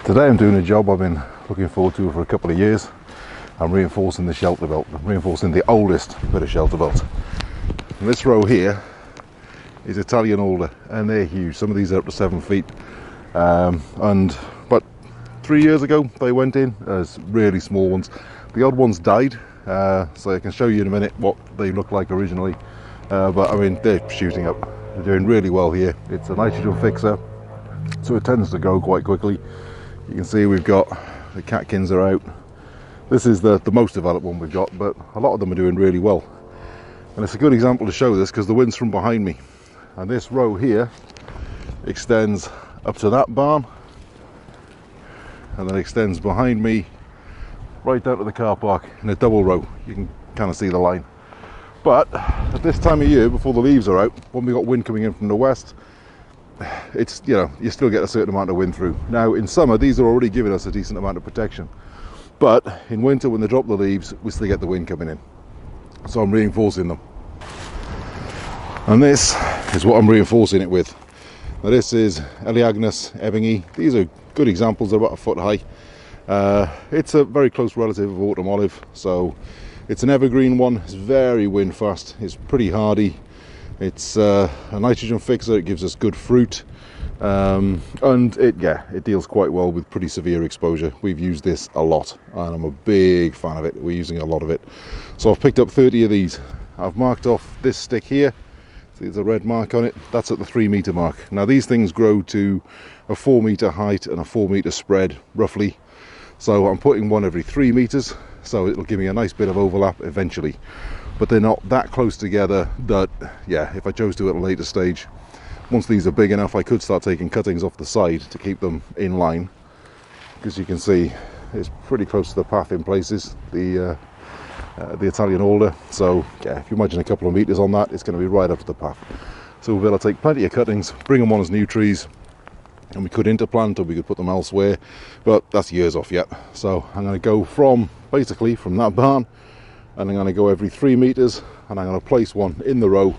Today I'm doing a job I've been looking forward to for a couple of years. I'm reinforcing the shelter belt. I'm reinforcing the oldest bit of shelter belt. And this row here is Italian alder, and they're huge. Some of these are up to 7 feet. And about 3 years ago they went in as really small ones. The odd ones died, so I can show you in a minute what they look like originally. But I mean, they're shooting up. They're doing really well here. It's a nitrogen fixer, so it tends to grow quite quickly. You can see we've got the catkins are out. This is the most developed one we've got, but a lot of them are doing really well. And it's a good example to show this because the wind's from behind me. And this row here extends up to that barn, and then extends behind me right down to the car park in a double row. You can kind of see the line. But at this time of year, before the leaves are out, when we've got wind coming in from the west, it's, you know, you still get a certain amount of wind through. Now in summer these are already giving us a decent amount of protection, but in winter when they drop the leaves we still get the wind coming in, so I'm reinforcing them. And this is what I'm reinforcing it with. Now this is Elaeagnus ebbingei. These are good examples. They're about a foot high. It's a very close relative of autumn olive, so it's an evergreen one. It's very wind fast, it's pretty hardy. It's a nitrogen fixer. It gives us good fruit, and it deals quite well with pretty severe exposure. We've used this a lot and I'm a big fan of it. We're using a lot of it, so I've picked up 30 of these. I've marked off this stick here. See, there's a red mark on it. That's at the 3 meter mark. Now these things grow to a 4 meter height and a 4 meter spread roughly, so I'm putting one every 3 meters, so it'll give me a nice bit of overlap eventually. But they're not that close together that, yeah, if I chose to at a later stage, once these are big enough, I could start taking cuttings off the side to keep them in line, because you can see it's pretty close to the path in places, the Italian alder. So yeah, if you imagine a couple of meters on that, it's going to be right up to the path. So we'll be able to take plenty of cuttings, bring them on as new trees, and we could interplant or we could put them elsewhere, but that's years off yet. So I'm going to go basically from that barn, and I'm going to go every 3 meters, and I'm going to place one in the row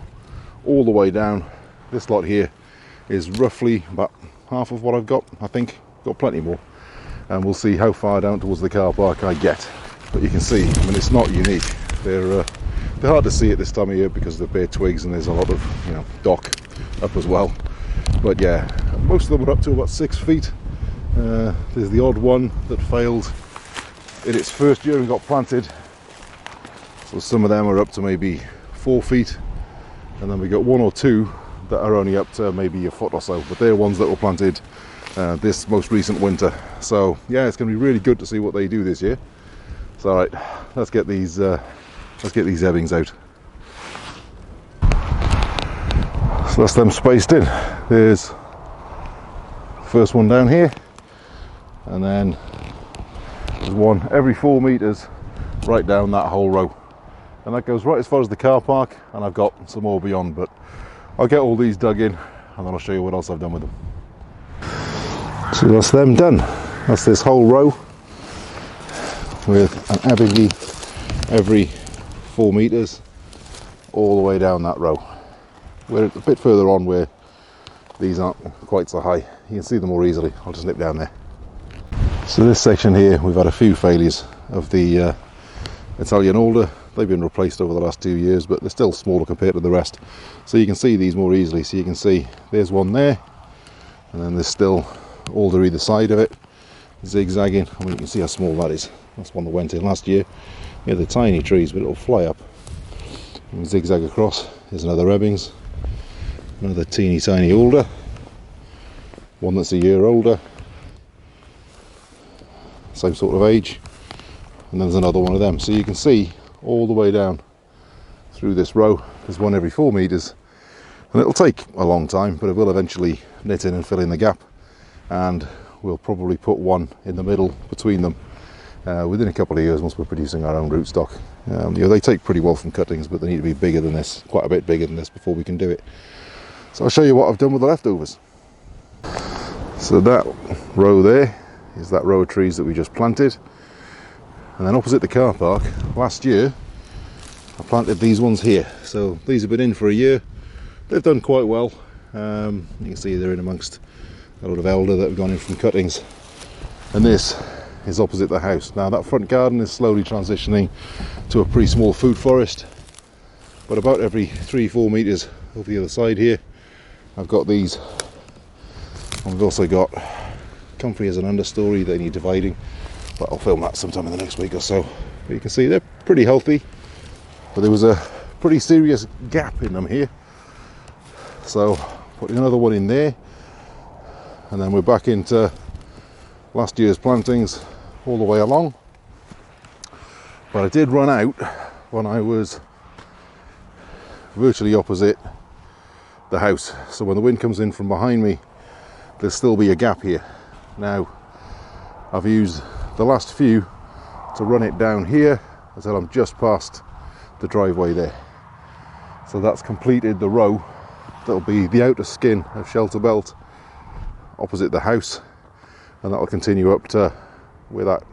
all the way down. This lot here is roughly about half of what I've got. I think got plenty more, and we'll see how far down towards the car park I get. But you can see, I mean, it's not unique. They're hard to see at this time of year because of the bare twigs, and there's a lot of, you know, dock up as well. But yeah, most of them are up to about 6 feet. There's the odd one that failed in its first year and got planted. So some of them are up to maybe 4 feet, and then we got 1 or 2 that are only up to maybe a foot or so, but they're ones that were planted this most recent winter. So yeah, it's going to be really good to see what they do this year. So all right, let's get these ebbings out. So that's them spaced in. There's the first one down here, and then there's one every 4 meters right down that whole row. And that goes right as far as the car park, and I've got some more beyond, but I'll get all these dug in and then I'll show you what else I've done with them. So that's them done. That's this whole row with an ebbingei every 4 meters all the way down that row. We're a bit further on where these aren't quite so high. You can see them more easily. I'll just nip down there. So this section here, we've had a few failures of the Italian alder. They've been replaced over the last 2 years, but they're still smaller compared to the rest. So you can see these more easily. So you can see there's one there, and then there's still alder either side of it, zigzagging. I mean, you can see how small that is. That's one that went in last year. Yeah, they're tiny trees, but it'll fly up and zigzag across. There's another ebbings, another teeny tiny alder, one that's a year older, same sort of age, and then there's another one of them. So you can see all the way down through this row. There's one every 4 meters, and it'll take a long time, but it will eventually knit in and fill in the gap, and we'll probably put one in the middle between them within a couple of years once we're producing our own rootstock. You know, they take pretty well from cuttings, but they need to be bigger than this, quite a bit bigger than this, before we can do it. So I'll show you what I've done with the leftovers. So that row there is that row of trees that we just planted. And then opposite the car park, last year, I planted these ones here. So these have been in for a year. They've done quite well. You can see they're in amongst a lot of alder that have gone in from cuttings. and this is opposite the house. Now that front garden is slowly transitioning to a pretty small food forest, but about every 3-4 meters over the other side here I've got these, and we've also got comfrey as an understory. They need dividing, but I'll film that sometime in the next week or so. But you can see they're pretty healthy, but there was a pretty serious gap in them here, so putting another one in there, and then we're back into last year's plantings all the way along. But I did run out when I was virtually opposite the house, so when the wind comes in from behind me there'll still be a gap here. Now I've used the last few to run it down here until I'm just past the driveway there, so that's completed the row. That'll be the outer skin of shelterbelt opposite the house, and that'll continue up to where that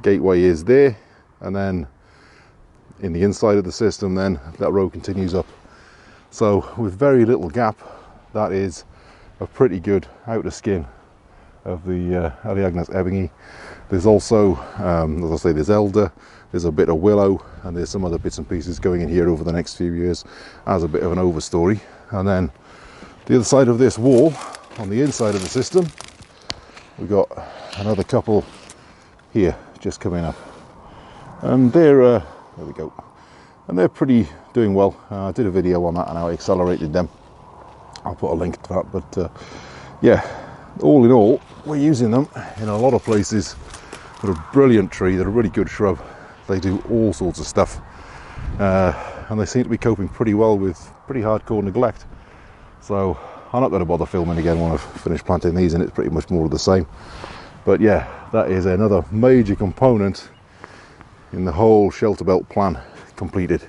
gateway is there, and then in the inside of the system then that row continues up. So with very little gap, that is a pretty good outer skin of the Elaeagnus ebbingei. There's also, as I say, there's alder, there's a bit of willow, and there's some other bits and pieces going in here over the next few years as a bit of an overstory. And then the other side of this wall, on the inside of the system, we've got another couple here just coming up, and they're there we go, and they're pretty doing well. I did a video on that and how I accelerated them. I'll put a link to that, but yeah, all in all we're using them in a lot of places. They're a brilliant tree, they're a really good shrub, they do all sorts of stuff, and they seem to be coping pretty well with pretty hardcore neglect. So I'm not going to bother filming again when I've finished planting these, and it's pretty much more of the same. But yeah, that is another major component in the whole shelterbelt plan completed.